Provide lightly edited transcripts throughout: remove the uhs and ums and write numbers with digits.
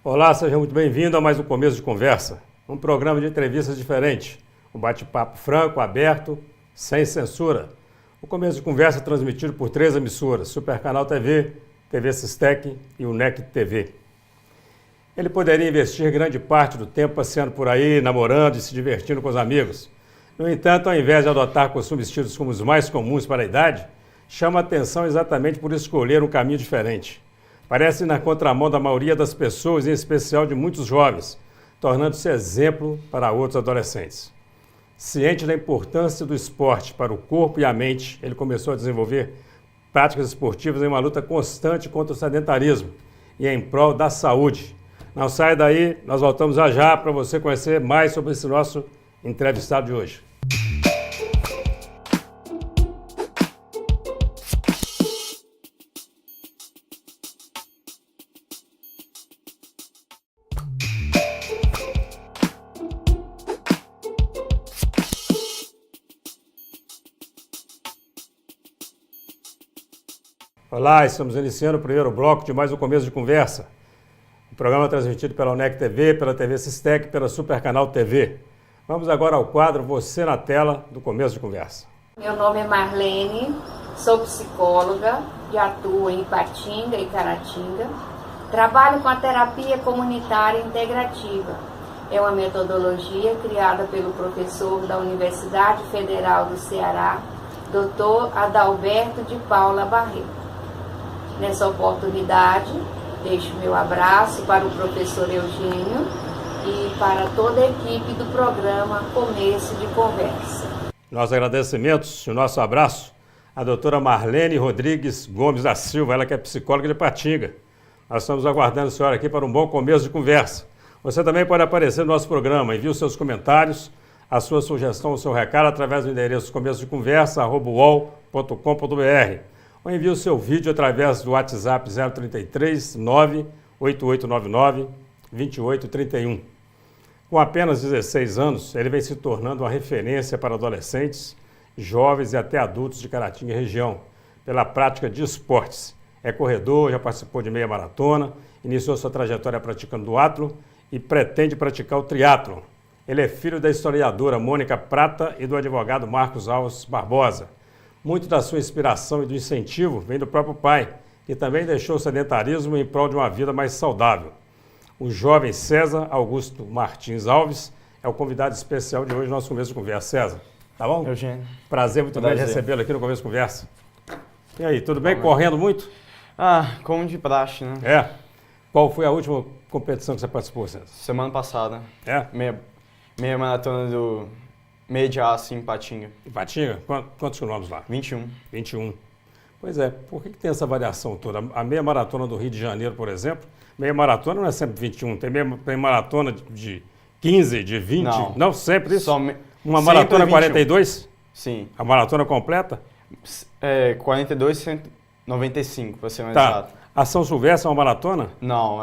Olá, seja muito bem-vindo a mais um Começo de Conversa, um programa de entrevistas diferente, um bate-papo franco, aberto, sem censura. O Começo de Conversa é transmitido por 3 emissoras, Super Canal TV, TV Sistec e o NEC TV. Ele poderia investir grande parte do tempo passeando por aí, namorando e se divertindo com os amigos. No entanto, ao invés de adotar costumes tidos como os mais comuns para a idade, chama a atenção exatamente por escolher um caminho diferente. Parece na contramão da maioria das pessoas, em especial de muitos jovens, tornando-se exemplo para outros adolescentes. Ciente da importância do esporte para o corpo e a mente, ele começou a desenvolver práticas esportivas em uma luta constante contra o sedentarismo e em prol da saúde. Não sai daí, nós voltamos já para você conhecer mais sobre esse nosso entrevistado de hoje. Olá, estamos iniciando o primeiro bloco de mais um Começo de Conversa. O programa é transmitido pela NEC TV, pela TV Sistec e pela Super Canal TV. Vamos agora ao quadro Você na Tela do Começo de Conversa. Meu nome é Marlene, sou psicóloga e atuo em Ipatinga e Caratinga. Trabalho com a terapia comunitária integrativa. É uma metodologia criada pelo professor da Universidade Federal do Ceará, Dr. Adalberto de Paula Barreto. Nessa oportunidade, deixo meu abraço para o professor Eugênio e para toda a equipe do programa Começo de Conversa. Nossos agradecimentos e o nosso abraço à doutora Marlene Rodrigues Gomes da Silva, ela que é psicóloga de Ipatinga. Nós estamos aguardando a senhora aqui para um bom começo de conversa. Você também pode aparecer no nosso programa, envie os seus comentários, a sua sugestão, o seu recado através do endereço começodeconversa@uol.com.br. Ou envie o seu vídeo através do WhatsApp 033 98899 2831. Com apenas 16 anos, ele vem se tornando uma referência para adolescentes, jovens e até adultos de Caratinga e região, pela prática de esportes. É corredor, já participou de meia maratona, iniciou sua trajetória praticando duatlon e pretende praticar o triatlon. Ele é filho da historiadora Mônica Prata e do advogado Marcos Alves Barbosa. Muito da sua inspiração e do incentivo vem do próprio pai, que também deixou o sedentarismo em prol de uma vida mais saudável. O jovem César Augusto Martins Alves é o convidado especial de hoje no nosso Começo de Conversa. César, tá bom? Eugênio. Prazer muito grande recebê-lo aqui no Começo de Conversa. E aí, tudo bem? Correndo muito? Como de praxe, né? É. Qual foi a última competição que você participou, César? Semana passada. É? Meia maratona do meia de aço em Ipatinga. Ipatinga? Quantos quilômetros lá? 21. 21. Pois é, por que tem essa variação toda? A meia maratona do Rio de Janeiro, por exemplo, meia maratona não é sempre 21, tem maratona de 15, de 20, não sempre isso? Uma maratona 42? Sim. A maratona completa? 42, 195, para ser mais tá. exato. A São Silvestre é uma maratona? Não,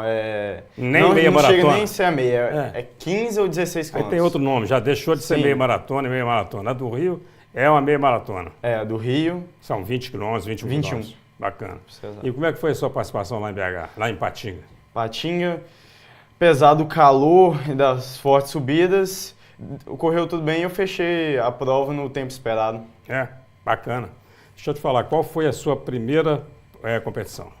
Nem meia maratona? Não chega nem a ser a meia, é 15 ou 16 quilômetros. Aí tem outro nome, já deixou de ser meia maratona e meia maratona. A do Rio é uma meia maratona. A do Rio... São 20 quilômetros, 21 quilômetros. Bacana. E como é que foi a sua participação lá em BH, lá em Ipatinga? Ipatinga, apesar do calor e das fortes subidas, ocorreu tudo bem e eu fechei a prova no tempo esperado. Bacana. Deixa eu te falar, qual foi a sua primeira competição?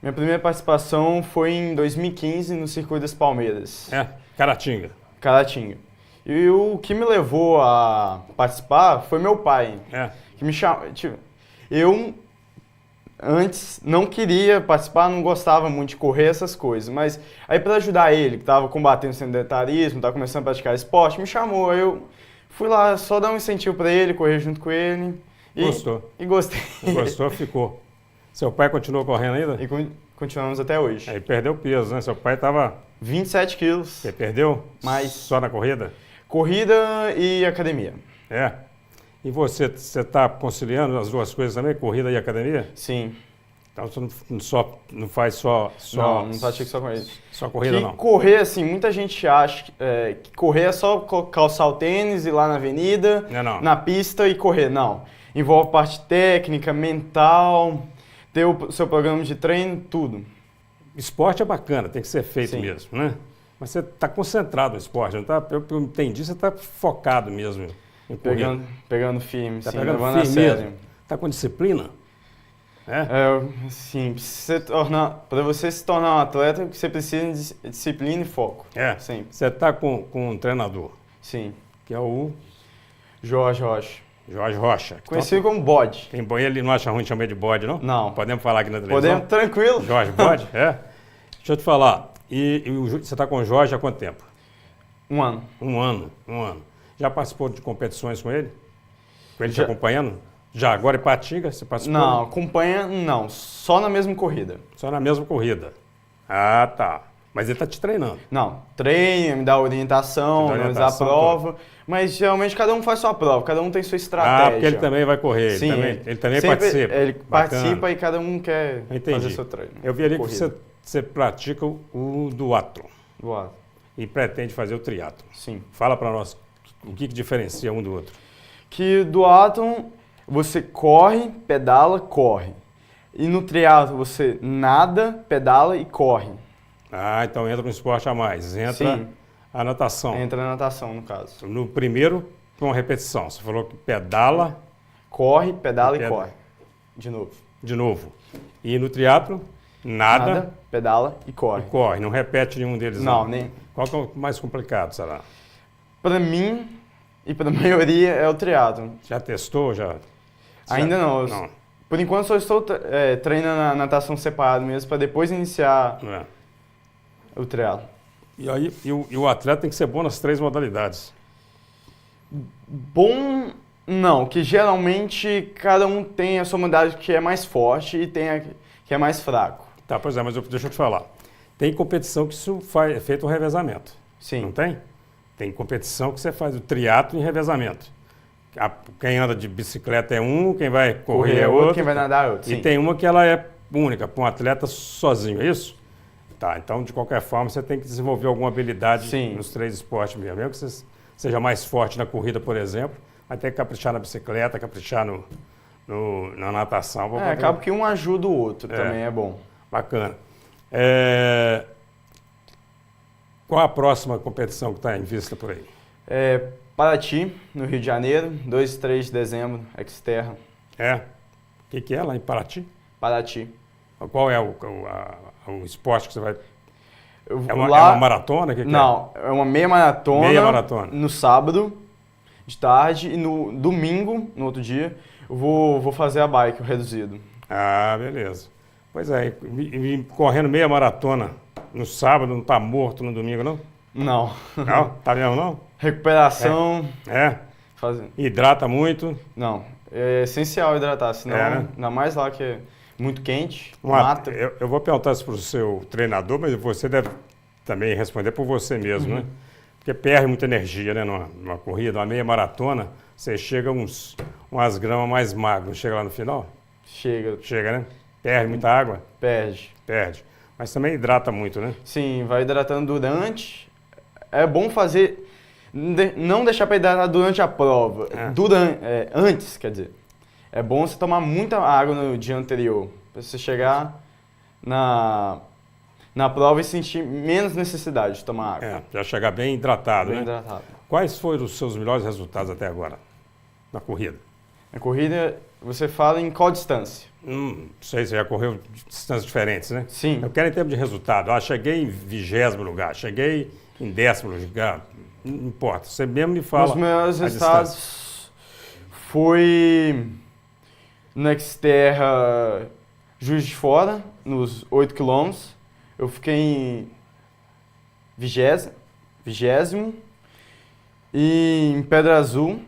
Minha primeira participação foi em 2015 no Circuito das Palmeiras. Caratinga. Caratinga. E o que me levou a participar foi meu pai. Que me chamou. Eu antes não queria participar, não gostava muito de correr, essas coisas. Mas aí para ajudar ele, que estava combatendo o sedentarismo, estava começando a praticar esporte, me chamou. Eu fui lá só dar um incentivo para ele, correr junto com ele. Gostou? E gostei. Gostou, ficou. Seu pai continuou correndo ainda? E continuamos até hoje. Aí perdeu peso, né? Seu pai estava... 27 quilos. Você perdeu? Mas... Só na corrida? Corrida e academia. E você está conciliando as duas coisas também, corrida e academia? Sim. Então você não faz só... Não pratico só corrida. Só corrida não? Correr, assim, muita gente acha que correr é só calçar o tênis, ir lá na avenida, na pista e correr. Não. Envolve parte técnica, mental, ter o seu programa de treino, tudo. esporte é bacana, tem que ser feito Sim. mesmo, né? Mas você está concentrado no esporte, não tá? Pelo que eu entendi, você está focado mesmo em corrida. Pegando firme, Tá sim, pegando levando a firme sério. mesmo. Está com disciplina? É? Sim, para você se tornar um atleta, você precisa de disciplina e foco. É. Sim. Você está com um treinador, Sim. que é o Jorge Rocha. Jorge Rocha. Conhecido como Bode. Tem boi, ele não acha ruim chamar de bode, não? Não. Podemos falar aqui na televisão? Podemos, tranquilo. Jorge Bode? É. Deixa eu te falar. Você está com o Jorge há quanto tempo? 1 ano. Um ano. Já participou de competições com ele? Com ele te Já. acompanhando? Já, agora em Patinga, você participou? Não, acompanha, não. Só na mesma corrida. Só na mesma corrida. Ah, tá. Mas ele tá te treinando. Não, treina, me dá orientação, organizar a prova. Mas geralmente cada um faz sua prova, cada um tem sua estratégia. Ah, porque ele também vai correr. Sim, ele também sempre participa. Ele Bacana. participa e cada um quer fazer seu treino. Eu vi ali que Corrida. você pratica o duatlon Boa. e pretende fazer o triatlon. Sim. Fala para nós o que diferencia um do outro. Que duatlon você corre, pedala, corre. E no triatlo você nada, pedala e corre. Ah, então entra um esporte a mais. Entra Sim. a natação. Entra na natação, no caso. No primeiro, com a repetição. Você falou que pedala Corre, pedala e Pedala. corre. De novo. de novo. E no triatlo, nada pedala e e corre. corre. Não repete nenhum deles. Não, nem. Qual que é o mais complicado, será? Pra mim e pra maioria é o triatlo. Já testou? Já? Ainda não. Não. Por enquanto só estou treinando a natação separado mesmo, para depois iniciar Não é. o triatlo. E aí, e o atleta tem que ser bom nas 3 modalidades. Bom, não, que geralmente cada um tem a sua modalidade que é mais forte e tem a que é mais fraco. Tá, pois é, mas deixa eu te falar. Tem competição que isso é feito um revezamento. Sim. Não tem? Tem competição que você faz o triatlo em revezamento. Quem anda de bicicleta é um, quem vai correr é outro. Quem vai nadar é outro. E Sim. tem uma que ela é única, para um atleta sozinho, é isso? Tá, então de qualquer forma você tem que desenvolver alguma habilidade Sim. nos 3 esportes mesmo. Mesmo que você seja mais forte na corrida, por exemplo, vai ter que caprichar na bicicleta, caprichar na natação. pra poder- Acaba que um ajuda o outro, também é bom. Bacana. Qual a próxima competição que está em vista por aí? Paraty, no Rio de Janeiro, 2 e 3 de dezembro, Xterra. O que é lá em Paraty? Paraty. Qual é o esporte que você vai... É uma Lá, maratona? Que não, é uma meia maratona. Meia maratona. No sábado, de tarde, e no domingo, no outro dia, eu vou fazer a bike, o reduzido. Ah, beleza. Pois é, e correndo meia maratona no sábado, não tá morto no domingo, não? Não. Não? Tá mesmo, não? Recuperação. Fazer. Hidrata muito. Não, é essencial hidratar, senão, né? ainda mais lá que é muito quente, mata. Eu vou perguntar isso para o seu treinador, mas você deve também responder por você mesmo, né? Porque perde muita energia, né? Numa corrida, uma meia maratona, você chega umas gramas mais magras, chega lá no final? Chega, né? Perde muita água? Perde. Mas também hidrata muito, né? Sim, vai hidratando durante. É bom fazer, não deixar para hidratar durante a prova, antes, quer dizer. É bom você tomar muita água no dia anterior, para você chegar na prova e sentir menos necessidade de tomar água. Já chegar bem hidratado, Bem né? hidratado. Quais foram os seus melhores resultados até agora na corrida? Na corrida, você fala em qual distância? Não sei, você já correu distâncias diferentes, né? Sim. Eu quero em termos de resultado. Cheguei em 20º lugar, cheguei em 10º lugar, não importa. Você mesmo me fala. Os melhores a resultados distância. foi no Xterra Juiz de Fora, nos 8 km. Eu fiquei em 20º. E em Pedra Azul,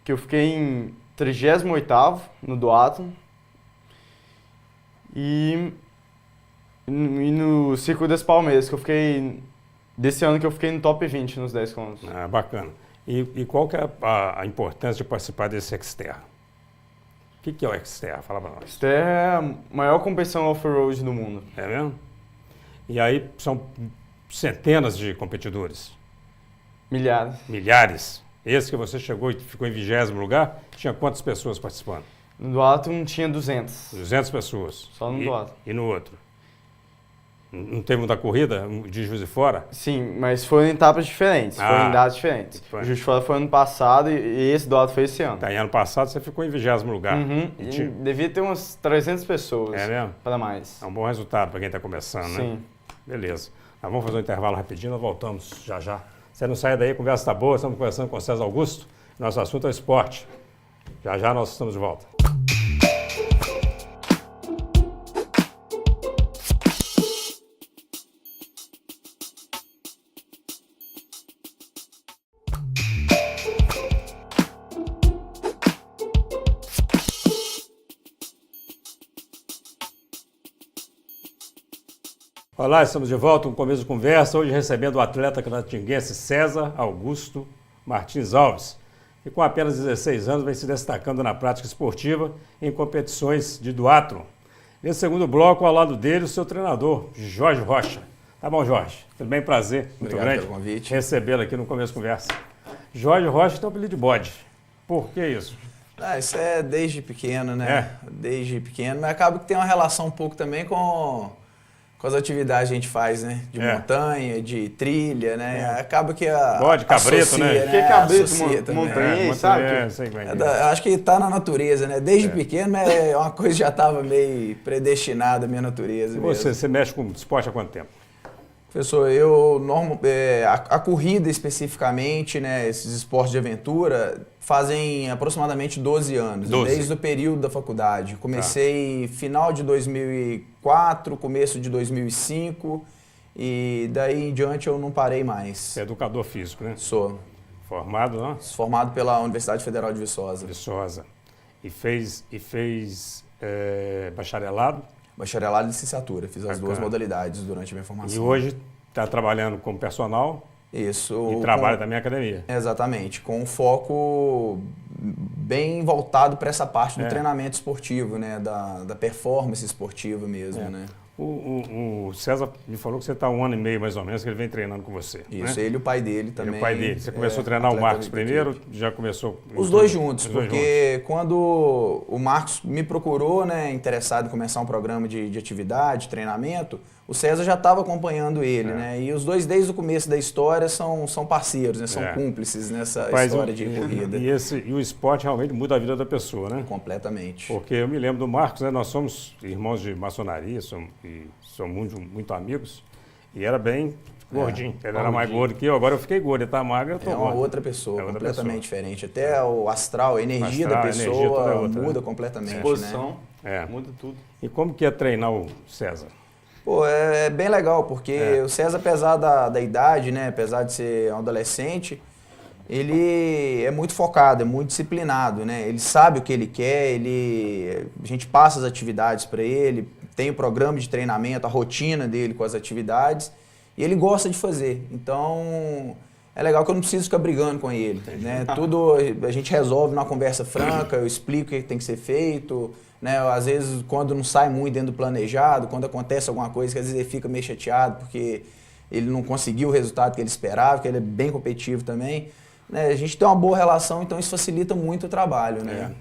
que eu fiquei em 38º no duatlon. E no Circuito das Palmeiras, que eu fiquei... Desse ano que eu fiquei no top 20 nos 10 km. Bacana. E qual que é a importância de participar desse Xterra? O que é o Xterra? Fala pra nós. Xterra é a maior competição off-road do mundo. É mesmo? E aí são centenas de competidores. Milhares. Esse que você chegou e ficou em 20º lugar, tinha quantas pessoas participando? No duatlon tinha 200. 200 pessoas. Só no duatlon. E no outro? Não teve muita corrida de Juiz de Fora? Sim, mas foram em etapas diferentes, foram em datas diferentes. O Juiz de Fora foi ano passado e esse do Alto foi esse ano. Tá, e ano passado você ficou em 20º lugar. E devia ter umas 300 pessoas. É mesmo? Para mais. É um bom resultado para quem está começando, né? Sim. Beleza. Nós vamos fazer um intervalo rapidinho, nós voltamos já já. Você não sai daí, a conversa está boa, estamos conversando com o César Augusto. Nosso assunto é o esporte. Já já nós estamos de volta. Olá, estamos de volta, um começo de conversa, hoje recebendo o atleta catatinguense César Augusto Martins Alves, que com apenas 16 anos vem se destacando na prática esportiva em competições de duatlon. Nesse segundo bloco, ao lado dele, o seu treinador, Jorge Rocha. Tá bom, Jorge? Tudo bem? Prazer, muito Obrigado grande pelo convite. recebê-lo aqui no começo de conversa. Jorge Rocha tem um apelido de bode. Por que isso? Isso é desde pequeno, né? Desde pequeno, mas acaba que tem uma relação um pouco também com as atividades que a gente faz, né? De montanha, de trilha, né? Acaba que Bode, cabrito, associa, né? Que cabrito, associa montanha, sabe? Acho que tá na natureza, né? Desde pequeno é uma coisa que já estava meio predestinada à minha natureza. E você mexe com esporte há quanto tempo? Professor, a corrida especificamente, né, esses esportes de aventura, fazem aproximadamente 12 anos, 12. Desde o período da faculdade. Comecei final de 2004, começo de 2005 e daí em diante eu não parei mais. Você é educador físico, né? Sou. Formado, não? Formado pela Universidade Federal de Viçosa. Viçosa. E fez bacharelado? Bacharelado e licenciatura, fiz as duas modalidades durante a minha formação. E hoje está trabalhando como personal? Isso. E trabalha também na academia? Exatamente, com um foco bem voltado para essa parte do treinamento esportivo, né? Da performance esportiva mesmo, né? O César me falou que você está 1 ano e meio, mais ou menos, que ele vem treinando com você. Isso, né? ele e o pai dele também. Ele e o pai dele. Você começou a treinar o Marcos primeiro? Já começou? Os dois juntos, porque quando o Marcos me procurou, né, interessado em começar um programa de atividade, treinamento, o César já estava acompanhando ele, né? E os dois, desde o começo da história, são parceiros, né? São cúmplices nessa história de corrida. E o esporte realmente muda a vida da pessoa, né? Completamente. Porque eu me lembro do Marcos, né? Nós somos irmãos de maçonaria, somos muito amigos, e era bem gordinho. Ele era mais gordo que eu, agora eu fiquei gordo, ele tá magro, eu tô gordo. É uma outra pessoa, completamente diferente. Até o astral, a energia da pessoa muda completamente, disposição, né? Muda tudo. E como que é treinar o César? Pô, é bem legal, porque o César, apesar da idade, né, apesar de ser um adolescente, ele é muito focado, é muito disciplinado, né? Ele sabe o que ele quer, a gente passa as atividades para ele, tem o programa de treinamento, a rotina dele com as atividades, e ele gosta de fazer. Então, é legal que eu não preciso ficar brigando com ele, né? Tudo a gente resolve numa conversa franca, eu explico o que tem que ser feito, né? Às vezes, quando não sai muito dentro do planejado, quando acontece alguma coisa que às vezes ele fica meio chateado porque ele não conseguiu o resultado que ele esperava, porque ele é bem competitivo também. Né? A gente tem uma boa relação, então isso facilita muito o trabalho, né?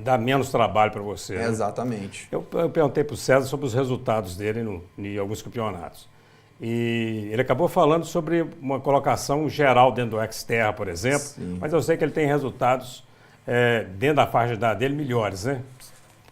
Dá menos trabalho para você, né? Exatamente. Eu perguntei para o César sobre os resultados dele em alguns campeonatos. E ele acabou falando sobre uma colocação geral dentro do Xterra, por exemplo, mas eu sei que ele tem resultados dentro da faixa de idade dele melhores, né?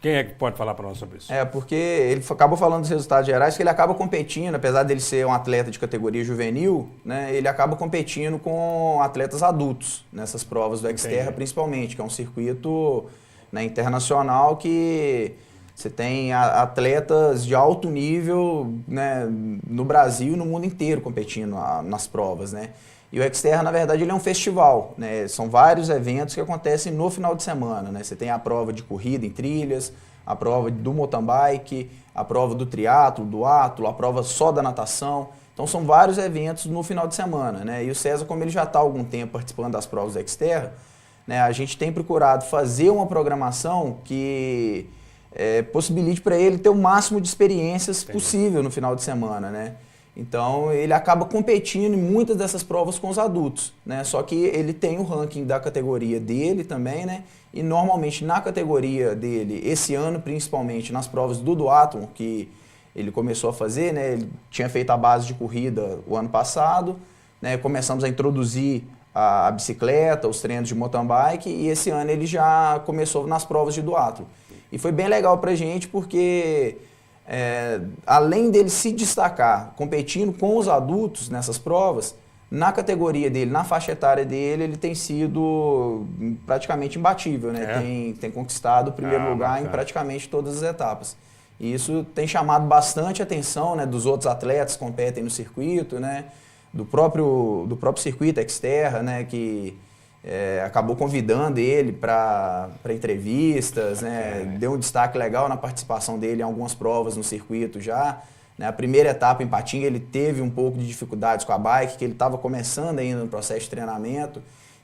Quem é que pode falar para nós sobre isso? Porque ele acabou falando dos resultados gerais, que ele acaba competindo, apesar dele ser um atleta de categoria juvenil, né, ele acaba competindo com atletas adultos nessas provas do Xterra, principalmente, que é um circuito, né, internacional que você tem atletas de alto nível, né, no Brasil e no mundo inteiro competindo nas provas, né? E o Xterra, na verdade, ele é um festival, né? São vários eventos que acontecem no final de semana, né? Você tem a prova de corrida em trilhas, a prova do mountain bike, a prova do triatlo, do atlo, a prova só da natação. Então são vários eventos no final de semana, né? E o César, como ele já está há algum tempo participando das provas do Xterra, né, a gente tem procurado fazer uma programação que possibilite para ele ter o máximo de experiências possível no final de semana, né? Então, ele acaba competindo em muitas dessas provas com os adultos, né? Só que ele tem o ranking da categoria dele também, né? E normalmente na categoria dele, esse ano principalmente, nas provas do duatlon, que ele começou a fazer, né? Ele tinha feito a base de corrida o ano passado, né? Começamos a introduzir a bicicleta, os treinos de mountain bike, e esse ano ele já começou nas provas de duatlo. E foi bem legal pra gente porque, além dele se destacar competindo com os adultos nessas provas, na categoria dele, na faixa etária dele, ele tem sido praticamente imbatível, né? Tem conquistado o primeiro lugar em praticamente todas as etapas. E isso tem chamado bastante atenção, né, dos outros atletas que competem no circuito, né? Do próprio circuito Xterra, né, que acabou convidando ele para entrevistas, né, deu um destaque legal na participação dele em algumas provas no circuito já. Né, a primeira etapa em Patinga ele teve um pouco de dificuldades com a bike, que ele estava começando ainda no processo de treinamento.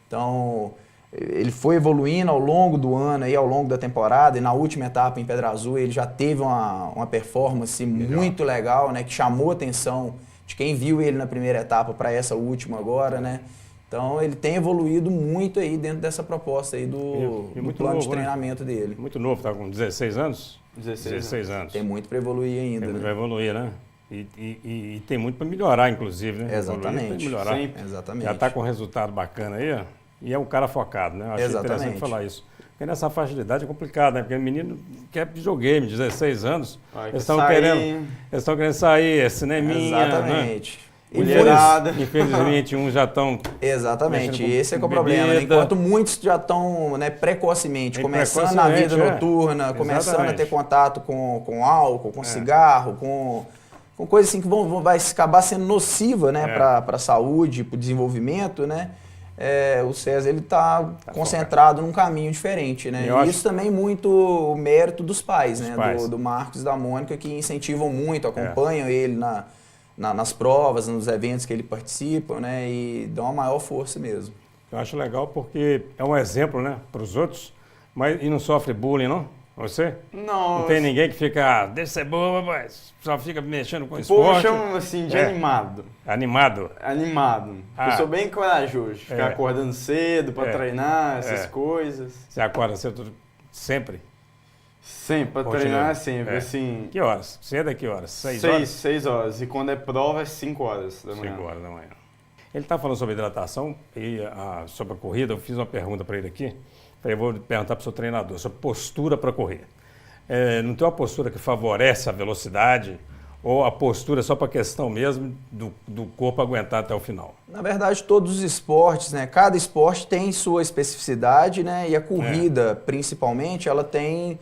Então, ele foi evoluindo ao longo do ano, aí, ao longo da temporada, e na última etapa em Pedra Azul ele já teve uma performance muito legal, né, que chamou a atenção de quem viu ele na primeira etapa para essa última agora, né? Então ele tem evoluído muito aí dentro dessa proposta aí do plano de treinamento dele. Muito novo, tá com 16 anos? 16 anos. Tem muito para evoluir ainda, tem muito né? para evoluir, né? E tem muito para melhorar, inclusive, né? Exatamente. Melhorar. Exatamente. Já está com um resultado bacana aí, ó. E é um cara focado, né? Eu acho interessante falar isso. Porque nessa faixa de idade é complicado, né? Porque o menino quer videogame, 16 anos. Eles estão querendo sair, cineminha. Exatamente. Né? Mulherada. Infelizmente, uns já estão. Exatamente, esse é que é o problema. Né? Enquanto muitos já estão, né, precocemente, começando na vida noturna, começando a ter contato com álcool, com cigarro, com coisas assim que vai acabar sendo nociva, né, para a saúde, para o desenvolvimento, né? O César ele está concentrado num caminho diferente, né? E isso também muito o mérito dos pais, né? Do Marcos e da Mônica, que incentivam muito, acompanham ele nas provas, nos eventos que ele participa, né? E dão uma maior força mesmo. Eu acho legal porque é um exemplo, né, para os outros, e não sofre bullying, não? Você? Não. Não tem ninguém que fica, deixa de ser bobo, rapaz, só fica mexendo com esporte. O povo chama assim de animado. Animado? Animado. Eu sou bem corajoso, ficar acordando cedo para treinar, essas coisas. Você acorda cedo sempre? Sempre, para treinar sempre, assim. Que horas? Cedo é que horas? 6 horas? 6 horas. E quando é prova é 5 horas da manhã. 5 horas da manhã. Ele está falando sobre hidratação e sobre a corrida. Eu fiz uma pergunta para ele aqui. Eu vou perguntar para o seu treinador sobre postura para correr. Não tem uma postura que favorece a velocidade ou a postura só para a questão mesmo do corpo aguentar até o final? Na verdade, todos os esportes, né? Cada esporte tem sua especificidade, né? E a corrida, principalmente, ela tem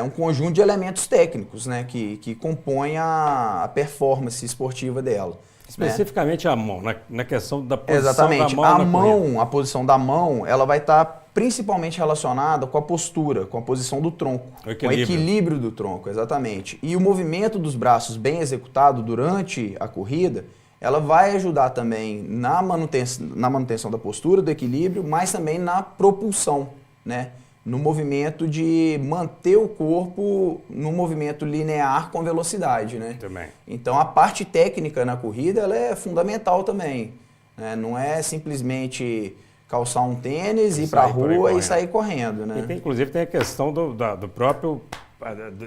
um conjunto de elementos técnicos, né? Que compõem a performance esportiva dela. Especificamente, né? A mão, na questão da posição Exatamente. Da mão a posição da mão, ela vai estar principalmente relacionada com a postura, com a posição do tronco, com o equilíbrio do tronco, exatamente. E o movimento dos braços bem executado durante a corrida, ela vai ajudar também na manutenção da postura, do equilíbrio, mas também na propulsão, né? No movimento de manter o corpo no movimento linear com velocidade, né? Também. Então a parte técnica na corrida ela é fundamental também, né? Não é simplesmente calçar um tênis, ir para a rua e sair correndo, né? Inclusive tem a questão do próprio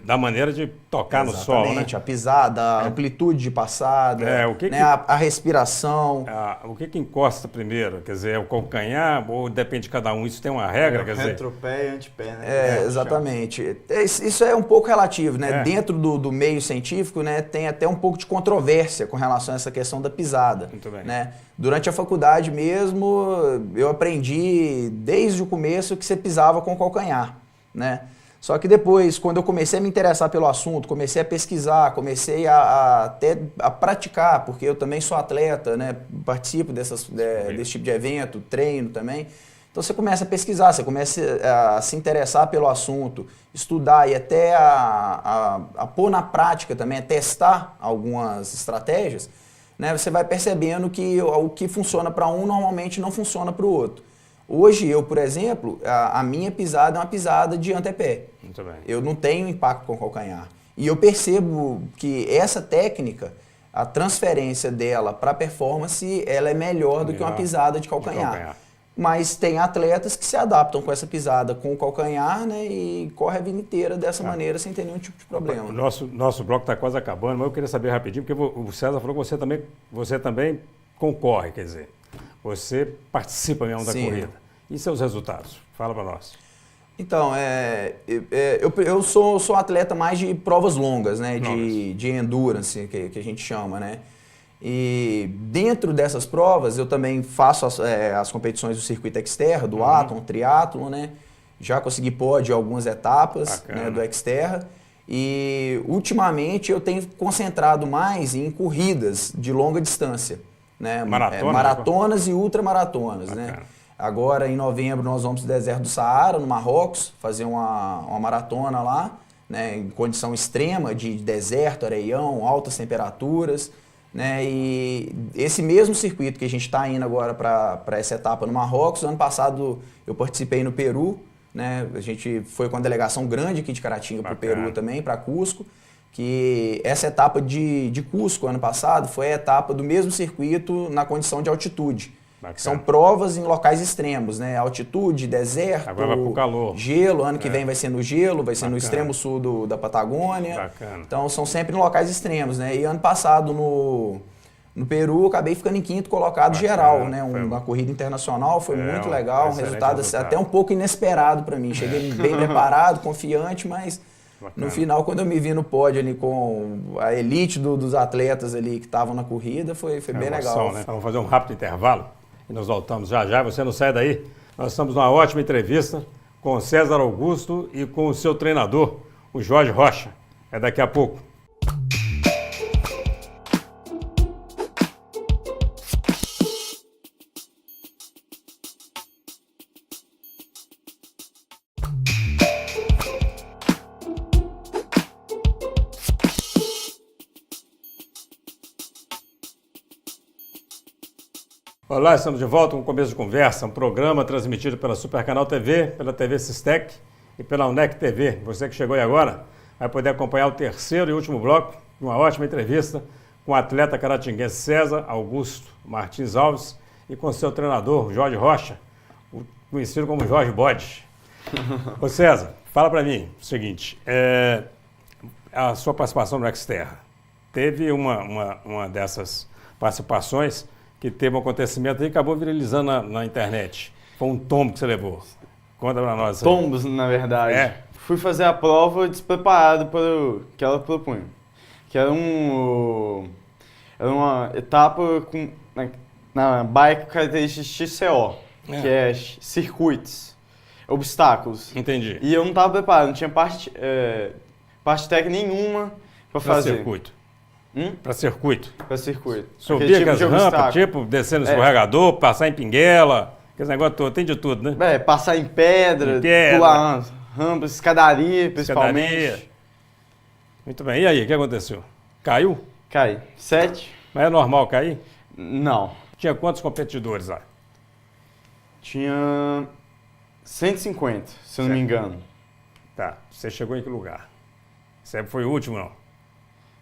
da maneira de tocar no solo, né? Exatamente, a pisada, a amplitude de passada, a respiração. O que encosta primeiro? Quer dizer, é o calcanhar ou depende de cada um? Isso tem uma regra? Quer dizer... Retropé e antepé, né? Exatamente. Isso é um pouco relativo, né? Dentro do meio científico, né, tem até um pouco de controvérsia com relação a essa questão da pisada. Muito bem. Né? Durante a faculdade mesmo, eu aprendi desde o começo que você pisava com o calcanhar, né? Só que depois, quando eu comecei a me interessar pelo assunto, comecei a pesquisar, comecei até a praticar, porque eu também sou atleta, né? Participo desse tipo de evento, treino também. Então você começa a pesquisar, você começa a se interessar pelo assunto, estudar e até a pôr na prática também, a testar algumas estratégias, né? Você vai percebendo que o que funciona para um normalmente não funciona para o outro. Hoje, eu, por exemplo, a minha pisada é uma pisada de antepé. Muito bem. Eu não tenho impacto com o calcanhar. E eu percebo que essa técnica, a transferência dela para a performance, ela é melhor do que uma pisada de calcanhar. Mas tem atletas que se adaptam com essa pisada com o calcanhar, né, e corre a vida inteira dessa maneira sem ter nenhum tipo de problema. O nosso bloco está quase acabando, mas eu queria saber rapidinho, porque o César falou que você também concorre, quer dizer, você participa mesmo da corrida. E seus resultados? Fala para nós. Então, eu sou atleta mais de provas longas, né, de endurance, que a gente chama, né. E dentro dessas provas eu também faço as competições do circuito Xterra, do triatlon, né? Já consegui pódio em algumas etapas, né, do Xterra. E ultimamente eu tenho concentrado mais em corridas de longa distância, né? Maratonas e ultramaratonas, né? Agora em novembro nós vamos para o deserto do Saara, no Marrocos, fazer uma maratona lá, né, em condição extrema de deserto, areião, altas temperaturas. Né, e esse mesmo circuito que a gente está indo agora para essa etapa no Marrocos, ano passado eu participei no Peru, né, a gente foi com uma delegação grande aqui de Caratinga para o Peru também, para Cusco, que essa etapa de Cusco ano passado foi a etapa do mesmo circuito na condição de altitude. São provas em locais extremos, né? Altitude, deserto, agora vai pro calor. Gelo, ano que vem vai ser no gelo, vai ser no extremo sul da Patagônia. Então são sempre em locais extremos, né? E ano passado no Peru eu acabei ficando em quinto colocado geral, né? Uma corrida internacional, foi muito legal, um resultado até um pouco inesperado para mim. Cheguei bem preparado, confiante, mas no final, quando eu me vi no pódio ali com a elite dos atletas ali que estavam na corrida, foi bem legal. Né? Vamos fazer um rápido intervalo. E nós voltamos já. Você não sai daí. Nós estamos numa ótima entrevista com o César Augusto e com o seu treinador, o Jorge Rocha. É daqui a pouco. Olá, estamos de volta com o Começo de Conversa, um programa transmitido pela Supercanal TV, pela TV Sistec e pela UNEC TV. Você que chegou aí agora vai poder acompanhar o terceiro e último bloco de uma ótima entrevista com o atleta caratinguense César Augusto Martins Alves e com seu treinador, Jorge Rocha, conhecido como Jorge Bode. Ô César, fala para mim o seguinte, a sua participação no Xterra, teve uma dessas participações que teve um acontecimento e acabou viralizando na internet. Foi um tombo que você levou. Conta pra nós. Tombos, na verdade. Fui fazer a prova despreparado para o que ela propunha. Que era uma etapa na bike característica XCO, que é circuitos, obstáculos. Entendi. E eu não estava preparado, não tinha parte técnica nenhuma para fazer. Circuito. Para circuito? Para circuito. Subir com as rampas, tipo descendo no escorregador, passar em pinguela, aquele negócio todo, tem de tudo, né? Passar em pedra, pular rampas, escadaria, principalmente. Muito bem, e aí, o que aconteceu? Caiu? Caí. 7. Mas é normal cair? Não. Tinha quantos competidores lá? Tinha 150, se eu não me engano. Tá, você chegou em que lugar? Você foi o último, não?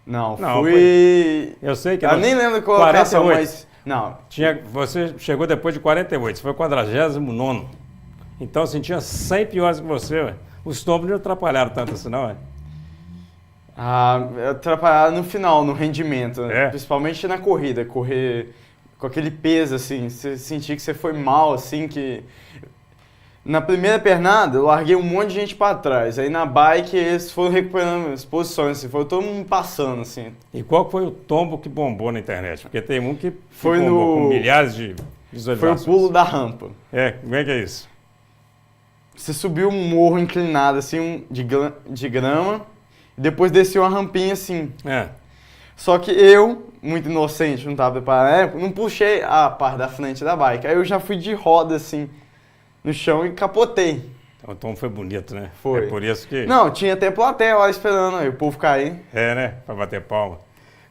Não, fui... Eu sei que... Eu nem lembro a colocação, mas... Não. Você chegou depois de 48, você foi o 49º. Então, assim, tinha 100 piores que você, ué. Os tombos não atrapalharam tanto assim, não, ué? Atrapalharam no final, no rendimento. Principalmente na corrida. Correr com aquele peso, assim. Você sentir que você foi mal, assim, que... Na primeira pernada, eu larguei um monte de gente pra trás. Aí na bike, eles foram recuperando as posições, assim, foi todo mundo passando, assim. E qual foi o tombo que bombou na internet? Porque tem um que bombou com milhares de visualizações. Foi o pulo da rampa. Como é que é isso? Você subiu um morro inclinado, assim, de grama, e depois desceu uma rampinha, assim. Só que eu, muito inocente, não estava preparado, não puxei a parte da frente da bike. Aí eu já fui de roda, assim, no chão e capotei. Então o tom foi bonito, né? Foi. É por isso que... Não, tinha até plateia lá esperando aí, o povo cair. Né? Pra bater palma.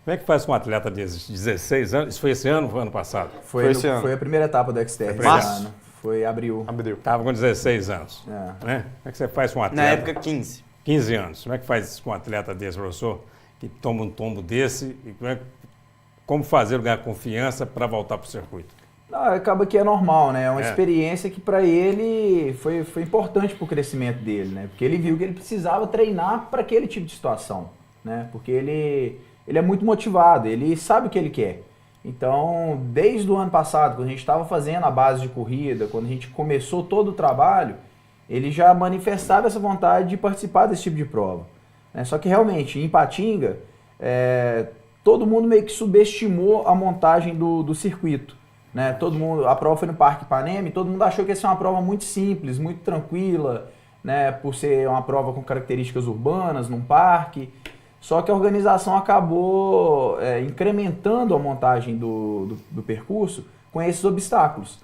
Como é que faz com um atleta de 16 anos? Isso foi esse ano ou foi ano passado? Foi esse ano. Foi a primeira etapa do Xterra esse ano. Foi abril. Tava com 16 anos. Né? Como é que você faz com um atleta? Na época, 15. 15 anos. Como é que faz com um atleta desse, professor, que toma um tombo desse? E como fazer ganhar confiança para voltar para o circuito? Não, acaba que é normal, né? É uma experiência que para ele foi importante para o crescimento dele, né? Porque ele viu que ele precisava treinar para aquele tipo de situação, né? Porque ele é muito motivado, ele sabe o que ele quer. Então, desde o ano passado, quando a gente estava fazendo a base de corrida, quando a gente começou todo o trabalho, ele já manifestava essa vontade de participar desse tipo de prova, né? Só que realmente, em Ipatinga, todo mundo meio que subestimou a montagem do circuito, né? Todo mundo, a prova foi no Parque Ipanema e todo mundo achou que ia ser uma prova muito simples, muito tranquila, né? Por ser uma prova com características urbanas, num parque. Só que a organização acabou incrementando a montagem do percurso com esses obstáculos.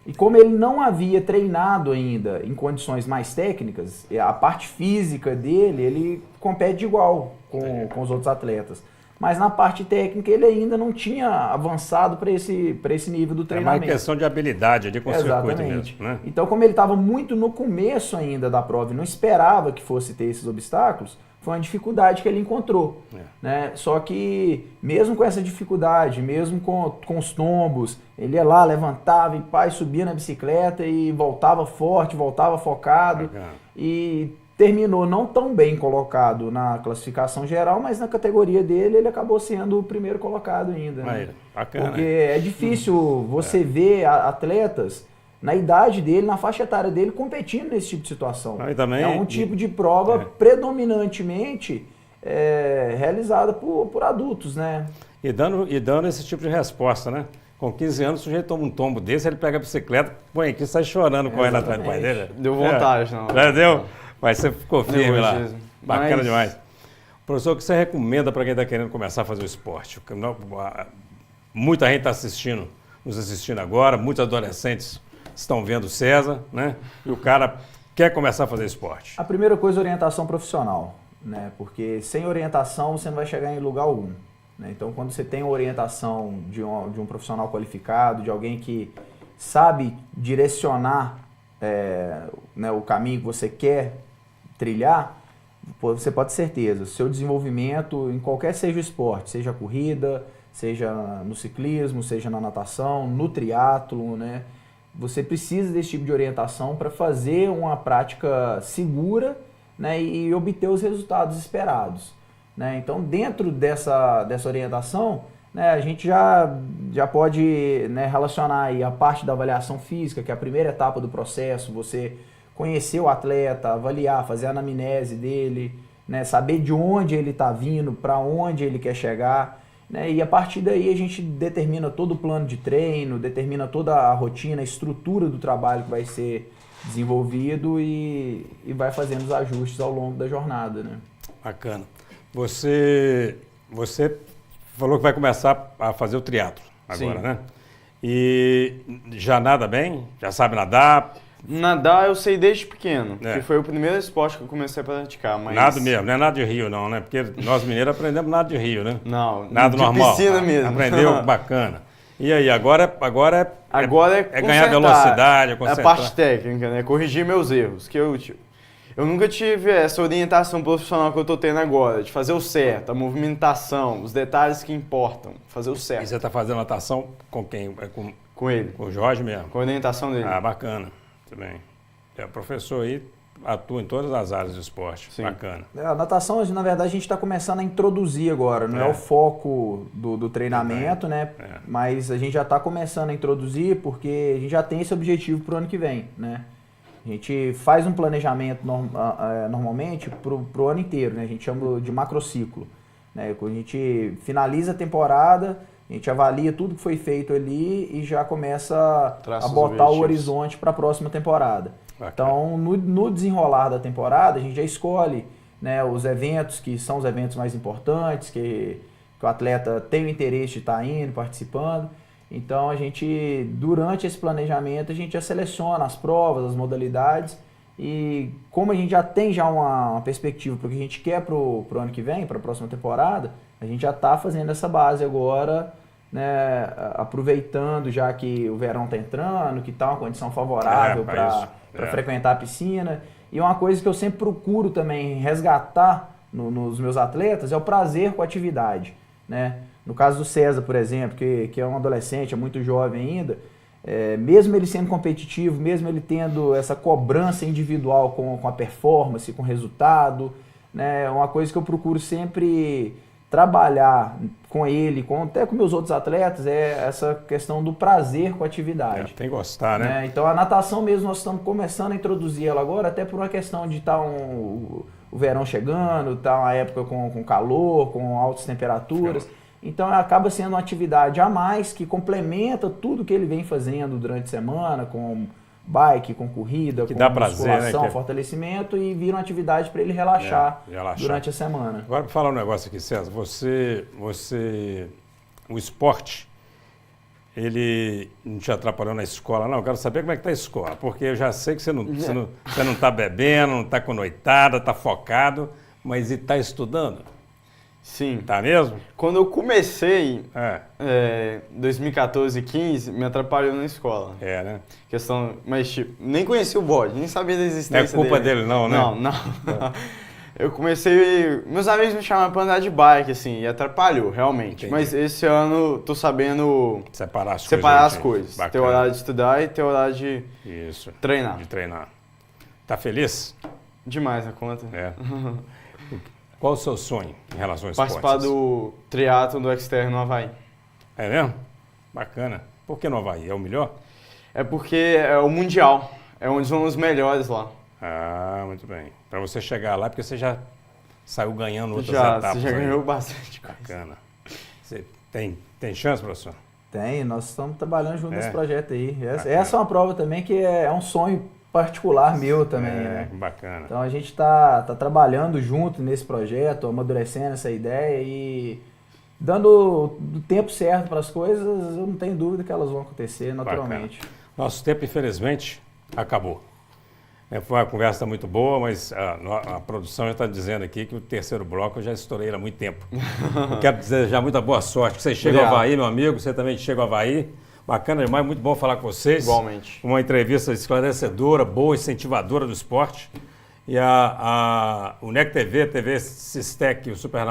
E como ele não havia treinado ainda em condições mais técnicas, a parte física dele, ele compete de igual com os outros atletas. Mas na parte técnica ele ainda não tinha avançado para esse nível do treinamento. É uma questão de habilidade ali com o circuito mesmo, né? Então, como ele estava muito no começo ainda da prova e não esperava que fosse ter esses obstáculos, foi uma dificuldade que ele encontrou, né? Só que mesmo com essa dificuldade, mesmo com os tombos, ele ia lá, levantava e subia na bicicleta e voltava forte, voltava focado. E terminou não tão bem colocado na classificação geral, mas na categoria dele ele acabou sendo o primeiro colocado ainda. Né? Bacana, porque é difícil você ver atletas na idade dele, na faixa etária dele, competindo nesse tipo de situação. É um tipo de prova predominantemente realizada por adultos, né? E dando esse tipo de resposta, né? Com 15 anos, o sujeito toma um tombo desse, ele pega a bicicleta, põe aqui e sai chorando, correndo atrás do pai dele. Deu vontade, não. Já deu? Mas você ficou firme lá. Bacana demais. Professor, o que você recomenda para quem está querendo começar a fazer o esporte? Muita gente está nos assistindo agora, muitos adolescentes estão vendo o César, né? E o cara quer começar a fazer esporte. A primeira coisa é orientação profissional, né? Porque sem orientação você não vai chegar em lugar algum, né? Então, quando você tem a orientação de um profissional qualificado, de alguém que sabe direcionar né, o caminho que você quer trilhar, você pode ter certeza, o seu desenvolvimento em qualquer seja o esporte, seja a corrida, seja no ciclismo, seja na natação, no triatlo, né? Você precisa desse tipo de orientação para fazer uma prática segura, né, e obter os resultados esperados, né? Então, dentro dessa orientação, né, a gente já pode, né, relacionar aí a parte da avaliação física, que é a primeira etapa do processo, você conhecer o atleta, avaliar, fazer a anamnese dele, né, saber de onde ele está vindo, para onde ele quer chegar, né, e a partir daí a gente determina todo o plano de treino, determina toda a rotina, a estrutura do trabalho que vai ser desenvolvido e vai fazendo os ajustes ao longo da jornada, né? Bacana. Você falou que vai começar a fazer o triatlo agora, né? E já nada bem? Já sabe nadar? Nadar eu sei desde pequeno, que foi o primeiro esporte que eu comecei a praticar. Mas... Nada mesmo, não é nada de rio não, né? Porque nós mineiros aprendemos nada de rio, né? Não, nada de normal. Piscina mesmo. Aprendeu, bacana. E aí, agora é ganhar velocidade, é concentrar. É a parte técnica, né? Corrigir meus erros, que eu nunca tive essa orientação profissional que eu tô tendo agora, de fazer o certo, a movimentação, os detalhes que importam, fazer o certo. E você tá fazendo natação com quem? Com ele. Com o Jorge mesmo? Com a orientação dele. Ah, bacana. Muito bem. O professor aí atua em todas as áreas do esporte. Sim. Bacana. A natação, na verdade, a gente está começando a introduzir agora. Não é o foco do treinamento, né? Mas a gente já está começando a introduzir porque a gente já tem esse objetivo para o ano que vem, né? A gente faz um planejamento normalmente para o ano inteiro, né? A gente chama de macrociclo, né? Quando a gente finaliza a temporada, a gente avalia tudo que foi feito ali e já começa a botar o horizonte para a próxima temporada. Bacana. Então, no desenrolar da temporada, a gente já escolhe, né, os eventos que são os eventos mais importantes, que o atleta tem o interesse de estar indo, participando. Então, durante esse planejamento, a gente já seleciona as provas, as modalidades e como a gente já tem uma perspectiva para o que a gente quer para o ano que vem, para a próxima temporada, a gente já está fazendo essa base agora, né, aproveitando já que o verão está entrando, que está uma condição favorável para frequentar a piscina. E uma coisa que eu sempre procuro também resgatar nos meus atletas é o prazer com a atividade, né? No caso do César, por exemplo, que é um adolescente, é muito jovem ainda, mesmo ele sendo competitivo, mesmo ele tendo essa cobrança individual com a performance, com o resultado, né, uma coisa que eu procuro sempre trabalhar com ele, até com meus outros atletas, é essa questão do prazer com a atividade. Tem que gostar, né? Então a natação mesmo, nós estamos começando a introduzir ela agora, até por uma questão de estar o verão chegando, tá uma época com calor, com altas temperaturas. Então acaba sendo uma atividade a mais que complementa tudo que ele vem fazendo durante a semana, com bike, com corrida, que com dá prazer, musculação, né? fortalecimento, e vira uma atividade para ele relaxar durante a semana. Agora, para falar um negócio aqui, César, o esporte, ele não te atrapalhou na escola, não? Eu quero saber como é que está a escola, porque eu já sei que você não está bebendo, não está com noitada, está focado, mas está estudando? Sim. Tá mesmo? Quando eu comecei, 2014 e 15, me atrapalhou na escola. Né? Mas tipo, nem conhecia o bode, nem sabia da existência dele. Não é culpa dele não, né? Não. Eu comecei, meus amigos me chamaram pra andar de bike, assim, e atrapalhou, realmente. Entendi. Mas esse ano tô sabendo separar as coisas. Ter horário de estudar e ter horário de treinar. De treinar. Tá feliz? Demais a conta. Qual o seu sonho em relação ao esporte? Participar do triatlon do Xterra no Havaí. É mesmo? Bacana. Por que no Havaí? É o melhor? É porque é o mundial. É onde vão os melhores lá. Ah, muito bem. Para você chegar lá, porque você já saiu ganhando outras etapas. Você já ganhou bastante coisa. Bacana. Você tem chance, professor? Tem, nós estamos trabalhando junto nesse projeto aí. Essa é uma prova também que é um sonho particular meu também, né? Bacana. Então a gente tá trabalhando junto nesse projeto, amadurecendo essa ideia e dando o tempo certo para as coisas, eu não tenho dúvida que elas vão acontecer naturalmente. Bacana. Nosso tempo, infelizmente, acabou. Foi uma conversa muito boa, mas a produção já está dizendo aqui que o terceiro bloco eu já estourei há muito tempo. Eu quero desejar muita boa sorte. Você chega ao Havaí, meu amigo, você também chega ao Havaí. Bacana demais, muito bom falar com vocês. Igualmente. Uma entrevista esclarecedora, boa, incentivadora do esporte. E o NEC TV, a TV Sistec e o Super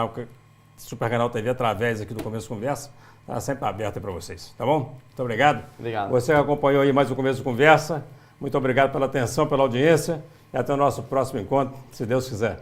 Canal TV, através aqui do Começo de Conversa, está sempre aberta para vocês. Tá bom? Muito obrigado. Obrigado. Você acompanhou aí mais o Começo de Conversa. Muito obrigado pela atenção, pela audiência. E até o nosso próximo encontro, se Deus quiser.